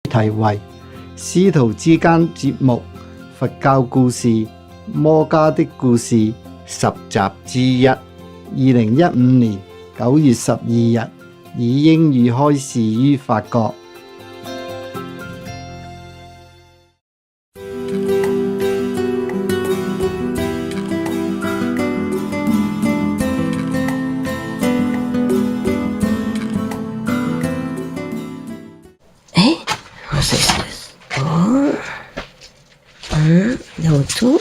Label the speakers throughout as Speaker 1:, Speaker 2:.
Speaker 1: 題為師徒之間節目佛教故事摩加的故事10集之一。2015年9月12日，以英語開示於法國。
Speaker 2: What's this? There were two.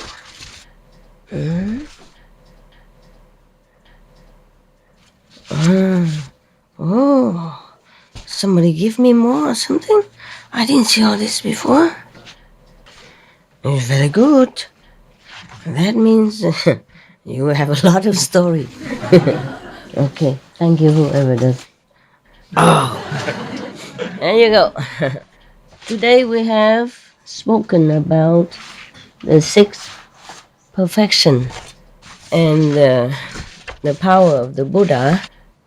Speaker 2: Somebody give me more or something? I didn't see all this before. It's very good. That means you have a lot of story. Okay, thank you whoever does. Oh, there you go. Today we have spoken about the sixth perfection and the power of the Buddha,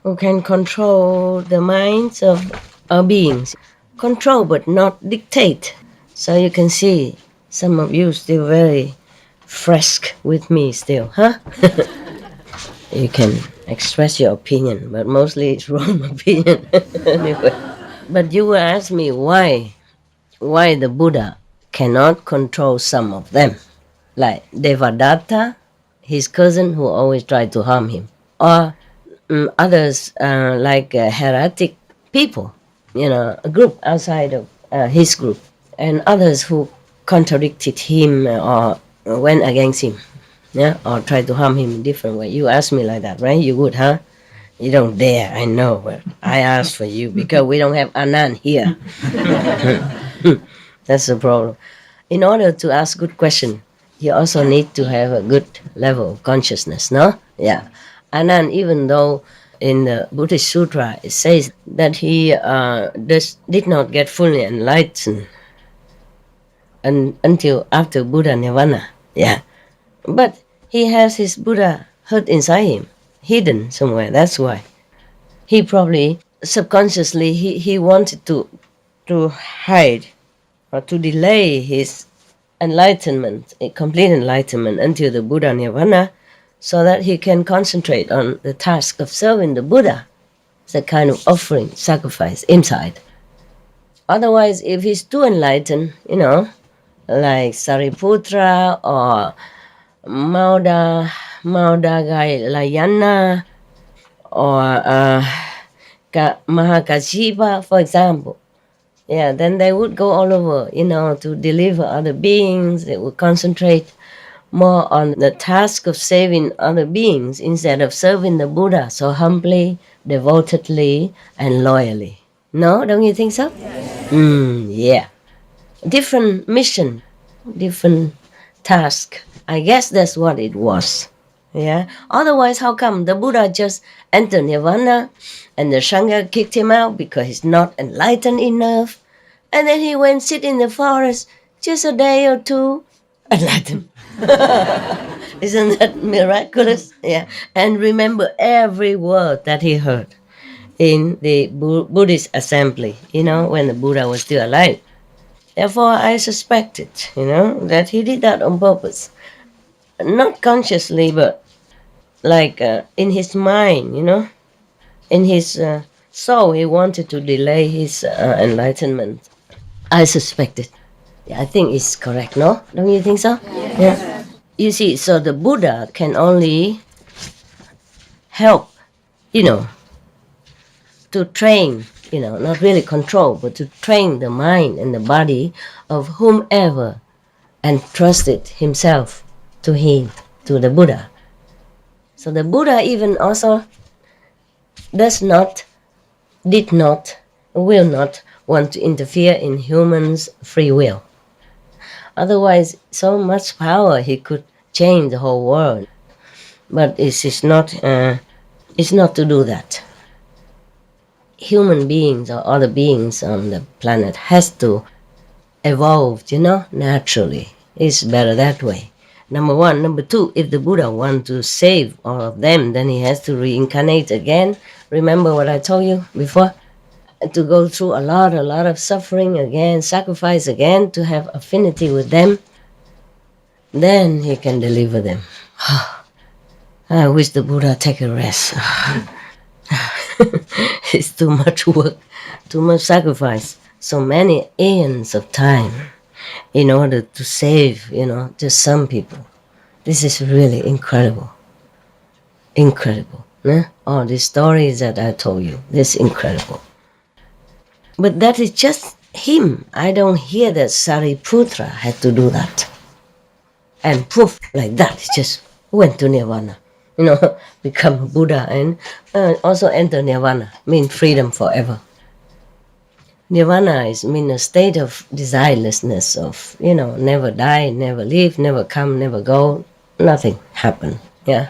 Speaker 2: who can control the minds of our beings. Control but not dictate. So you can see some of you still very fresh with me still, huh? You can express your opinion, but mostly it's wrong opinion. Anyway. But you will ask me why the Buddha cannot control some of them, like Devadatta, his cousin who always tried to harm him, or others like heretic people, a group outside of his group, and others who contradicted him or went against him, or tried to harm him in different way. You ask me like that, right? You would, huh? You don't dare, I know, but I asked for you because we don't have Anand here. That's the problem. In order to ask good question, you also need to have a good level of consciousness, no? Yeah. Anand, even though in the Buddhist Sutra it says that he did not get fully enlightened until after Buddha Nirvana, yeah. But he has his Buddha hurt inside him, hidden somewhere. That's why he probably subconsciously he wanted to hide or to delay his enlightenment, a complete enlightenment until the Buddha Nirvana, so that he can concentrate on the task of serving the Buddha. It's a kind of offering, sacrifice inside. Otherwise, if he's too enlightened, like Sariputra or Maudagalayana or Mahakassapa, for example, then they would go all over, to deliver other beings. They would concentrate more on the task of saving other beings instead of serving the Buddha so humbly, devotedly, and loyally. No, don't you think so? Yeah. Different mission, different task. I guess that's what it was. Yeah. Otherwise, how come the Buddha just entered Nirvana and the Sangha kicked him out because he's not enlightened enough? And then he went sit in the forest just a day or two, enlightened. Isn't that miraculous? Yeah. And remember every word that he heard in the Buddhist assembly, when the Buddha was still alive. Therefore, I suspected, that he did that on purpose. Not consciously, but like in his mind, in his soul, he wanted to delay his enlightenment. I suspected. Yeah, I think it's correct, no? Don't you think so? Yeah. You see, so the Buddha can only help, to train, not really control, but to train the mind and the body of whomever entrusted himself to him, to the Buddha. So the Buddha even also did not, will not want to interfere in humans' free will. Otherwise, so much power, he could change the whole world. But it's not to do that. Human beings or other beings on the planet has to evolve, naturally. It's better that way. Number one. Number two, if the Buddha wants to save all of them, then he has to reincarnate again. Remember what I told you before? to go through a lot of suffering again, sacrifice again, to have affinity with them, then he can deliver them. I wish the Buddha take a rest. It's too much work, too much sacrifice, so many aeons of time in order to save, just some people. This is really incredible. Incredible. All these stories that I told you, this is incredible. But that is just him. I don't hear that Sariputra had to do that. And poof, like that, he just went to Nirvana. Become a Buddha and also enter Nirvana, mean freedom forever. Nirvana mean a state of desirelessness, of, never die, never leave, never come, never go, nothing happen. Yeah.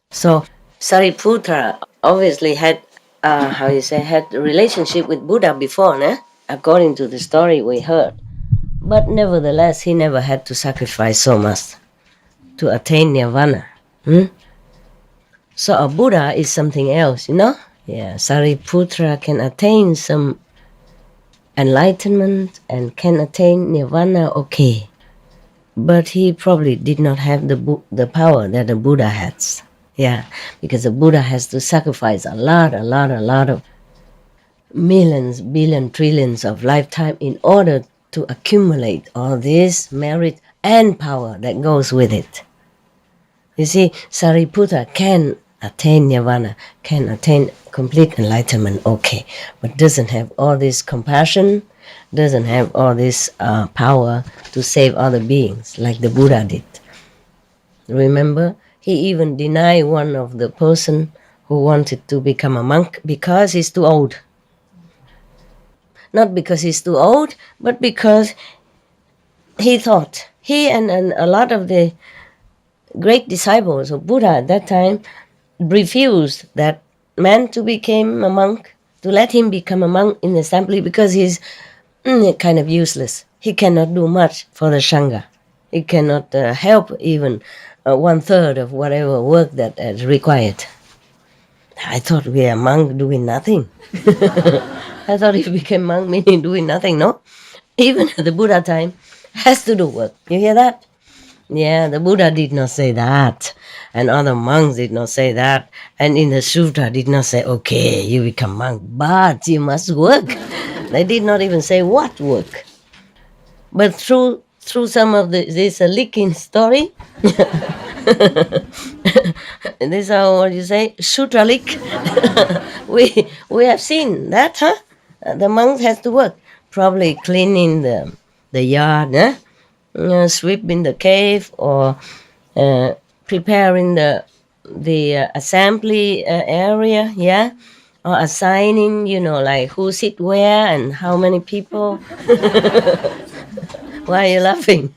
Speaker 2: So Sariputra obviously had, had a relationship with Buddha before, according to the story we heard. But nevertheless, he never had to sacrifice so much to attain Nirvana. So a Buddha is something else, Yeah, Sariputra can attain some enlightenment and can attain Nirvana, okay. But he probably did not have the power that the Buddha has. Yeah, because the Buddha has to sacrifice a lot of millions, billions, trillions of lifetime in order to accumulate all this merit and power that goes with it. You see, Sariputra can attain Nirvana, can attain complete enlightenment, okay, but doesn't have all this compassion, doesn't have all this power to save other beings like the Buddha did. Remember, he even denied one of the person who wanted to become a monk because he's too old. Not because he's too old, but because he thought, he and a lot of the great disciples of Buddha at that time refused that man to become a monk, to let him become a monk in the assembly, because he's kind of useless. He cannot do much for the Sangha. He cannot help even 1/3 of whatever work that is required. I thought we are monk doing nothing. I thought if we became monk meaning doing nothing, no? Even at the Buddha time has to do work. You hear that? Yeah, the Buddha did not say that. And other monks did not say that. And in the Sutra did not say, okay, you become monk, but you must work. They did not even say what work. But through some of this leaking story, this is what you say, Sutra leak. we have seen that, the monks has to work. Probably cleaning the yard, sweeping the cave, or preparing the assembly area, yeah, or assigning, like who sit where and how many people. Why are you laughing?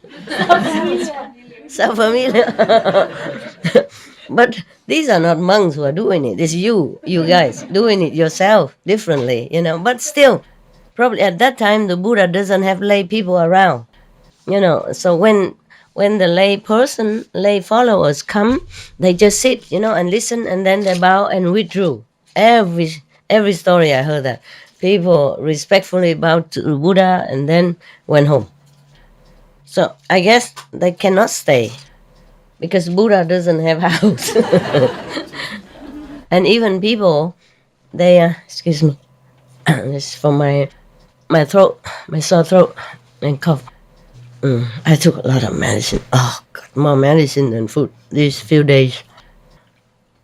Speaker 2: So familiar. But these are not monks who are doing it. It's you guys doing it yourself differently, But still, probably at that time the Buddha doesn't have lay people around, So when the lay followers come, they just sit, and listen, and then they bow and withdrew. Every story I heard that people respectfully bowed to the Buddha and then went home. So I guess they cannot stay because Buddha doesn't have house. And even people, they excuse me, this is for my throat, my sore throat and cough. I took a lot of medicine. Oh God, more medicine than food these few days.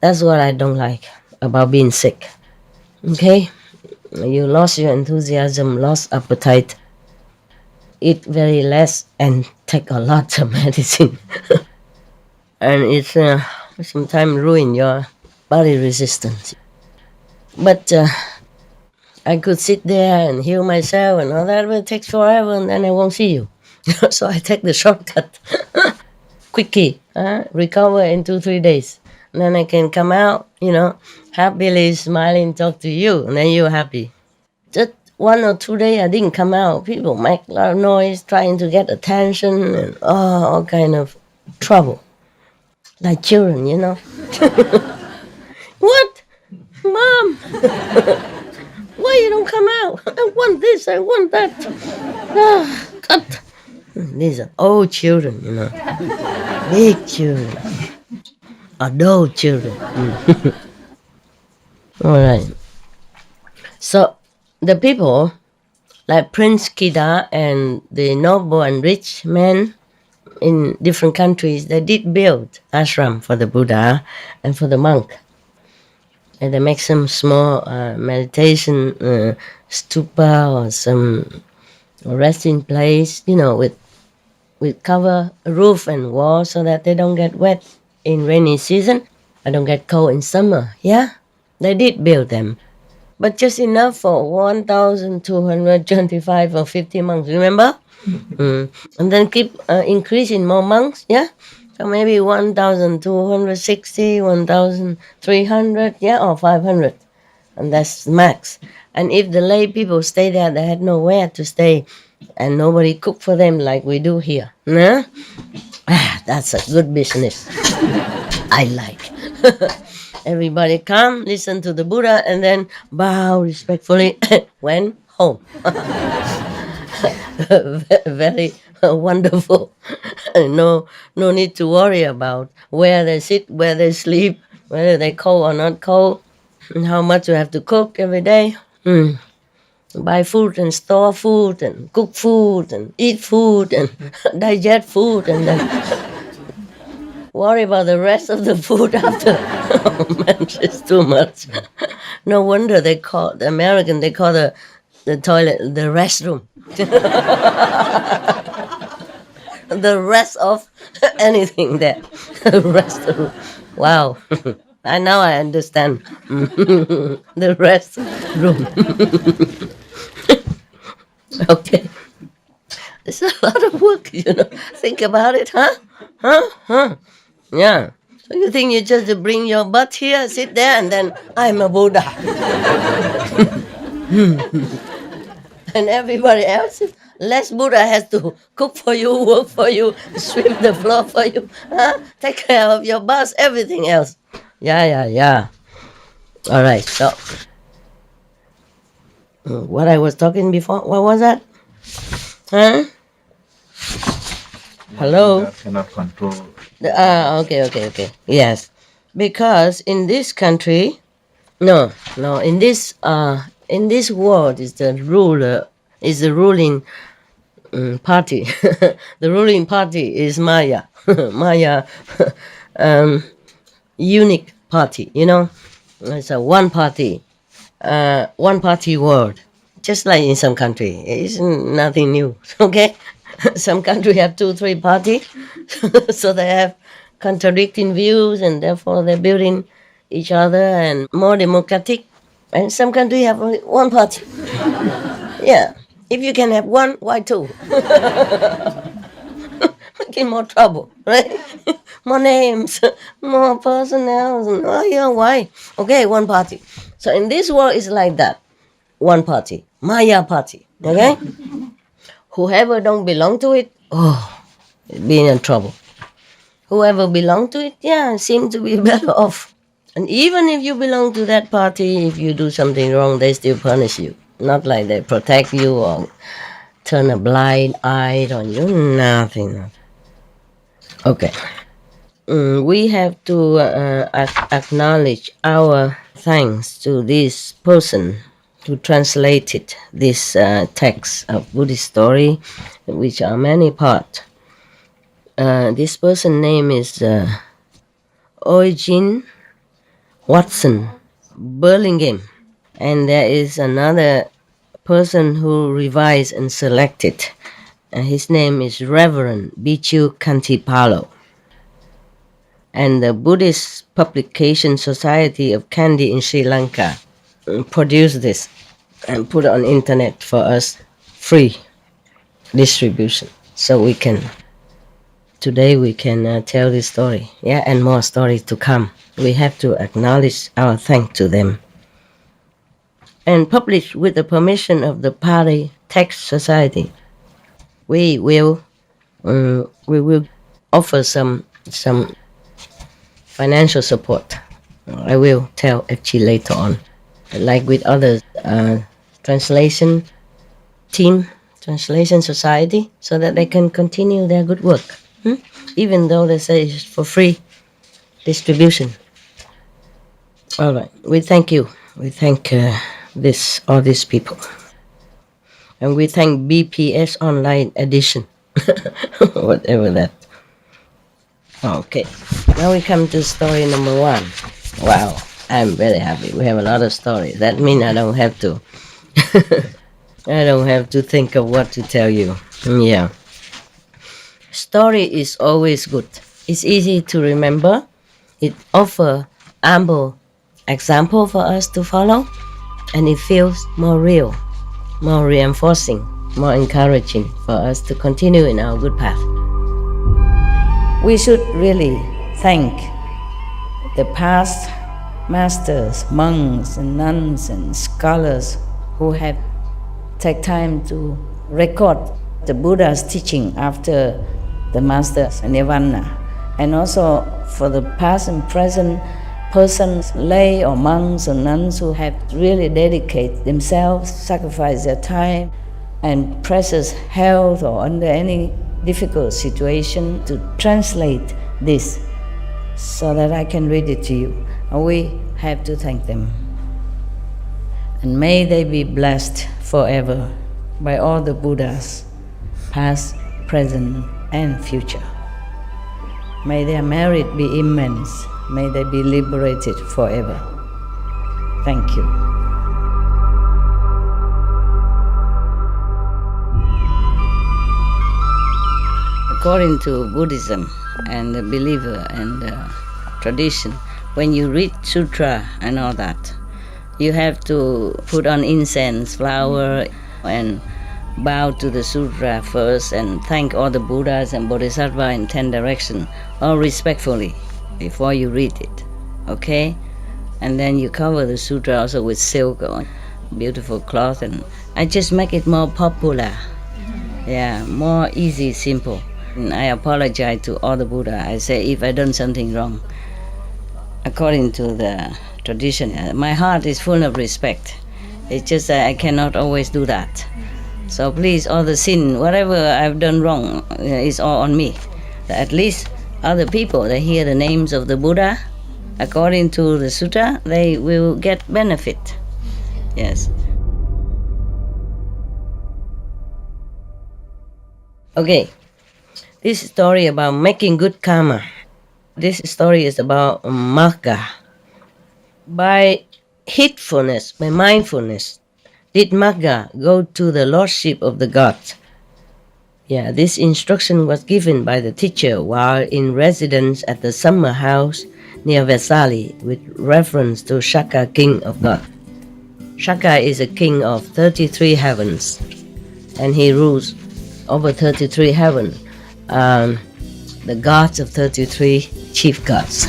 Speaker 2: That's what I don't like about being sick. Okay, you lost your enthusiasm, lost appetite. Eat very less and take a lot of medicine. And it's sometimes ruin your body resistance. But I could sit there and heal myself and all that, but it takes forever and then I won't see you. So I take the shortcut. Quickie, recover in 2-3 days. And then I can come out, happily smiling, talk to you, and then you're happy. Just 1 or 2 days I didn't come out. People make a lot of noise, trying to get attention and all kind of trouble. Like children, What? Mom! why you don't come out? I want this, I want that. Ah, God. These are old children, big children, adult children. All right. So the people, like Prince Kida and the noble and rich men in different countries, they did build ashram for the Buddha and for the monk. And they make some small meditation stupa or some resting place, with cover, roof and wall so that they don't get wet in rainy season. I don't get cold in summer. Yeah, they did build them. But just enough for 1,225 or 50 monks, remember? And then keep increasing more monks, yeah? So maybe 1,260, 1,300, yeah, or 500. And that's max. And if the lay people stay there, they had nowhere to stay. And nobody cook for them like we do here. Nah? That's a good business. I like. Everybody come, listen to the Buddha, and then bow respectfully, went home. Very wonderful. No need to worry about where they sit, where they sleep, whether they cold or not cold, and how much you have to cook every day. Buy food and store food and cook food and eat food and digest food and then worry about the rest of the food after. Oh man, it's too much. No wonder they call the American, they call the toilet the restroom. The rest of anything there. The restroom. Wow. Now I understand. The restroom. Okay. It's a lot of work, Think about it, huh? Yeah. So you think you just bring your butt here, sit there, and then I'm a Buddha. And everybody else, less Buddha has to cook for you, work for you, sweep the floor for you, take care of your bus, everything else. Yeah. All right, so what I was talking before, what was that? Huh? Hello?
Speaker 3: Buddha cannot control.
Speaker 2: Okay. Yes. Because in this country, in this world is the ruling party. The ruling party is Maya. Maya, unique party, It's a one party world. Just like in some country. It's nothing new, okay? Some country have 2-3 party, so they have contradicting views and therefore they're building each other and more democratic. And some country have only one party. Yeah. If you can have one, why two? Making more trouble, right? More names, more personnel. Oh, yeah, why? Okay, one party. So in this world, it's like that. One party. Maya party. Okay? Whoever don't belong to it, be in trouble. Whoever belong to it, seem to be better off. And even if you belong to that party, if you do something wrong, they still punish you. Not like they protect you or turn a blind eye on you. Nothing. Okay. We have to acknowledge our thanks to this person who translated this text of Buddhist story, which are many parts. This person's name is Eugene Watson Burlingame, and there is another person who revised and selected. His name is Reverend Bichu Kantipalo. And the Buddhist Publication Society of Kandy in Sri Lanka produced this and put it on internet for us, free distribution. So today we can tell this story, and more stories to come. We have to acknowledge our thanks to them. And published with the permission of the Pali Text Society. We will offer some financial support. I will tell actually later on. Like with other translation team, translation society, so that they can continue their good work, even though they say it's for free distribution. All right, we thank you. We thank all these people. And we thank BPS Online Edition, whatever that. Okay, now we come to story number 1. Wow, I'm very happy. We have a lot of stories. That means I don't have to I don't have to think of what to tell you. Yeah. Story is always good. It's easy to remember. It offers ample example for us to follow, and it feels more real, more reinforcing, more encouraging for us to continue in our good path. We should really thank the past masters, monks and nuns and scholars who have taken time to record the Buddha's teaching after the master's nirvana, and also for the past and present persons, lay or monks or nuns who have really dedicated themselves, sacrificed their time and precious health or under any difficult situation to translate this so that I can read it to you. We have to thank them. And may they be blessed forever by all the Buddhas, past, present, and future. May their merit be immense. May they be liberated forever. Thank you. According to Buddhism and the believer and the tradition, when you read sutra and all that, you have to put on incense, flower, and bow to the sutra first and thank all the Buddhas and Bodhisattvas in 10 directions, all respectfully, before you read it, okay? And then you cover the sutra also with silk or beautiful cloth, and I just make it more popular, yeah, more easy, simple. And I apologize to all the Buddha. I say if I done something wrong, according to the tradition, my heart is full of respect. It's just that I cannot always do that. So please, all the sin, whatever I've done wrong, is all on me. At least other people, they hear the names of the Buddha, according to the sutta, they will get benefit. Yes. Okay, this story about making good karma. This story is about Magha. By heedfulness, by mindfulness, did Magha go to the lordship of the gods? Yeah, this instruction was given by the teacher while in residence at the summer house near Versailles with reference to Shaka, king of God. Shaka is a king of 33 heavens, and he rules over 33 heavens, the gods of 33 chief gods.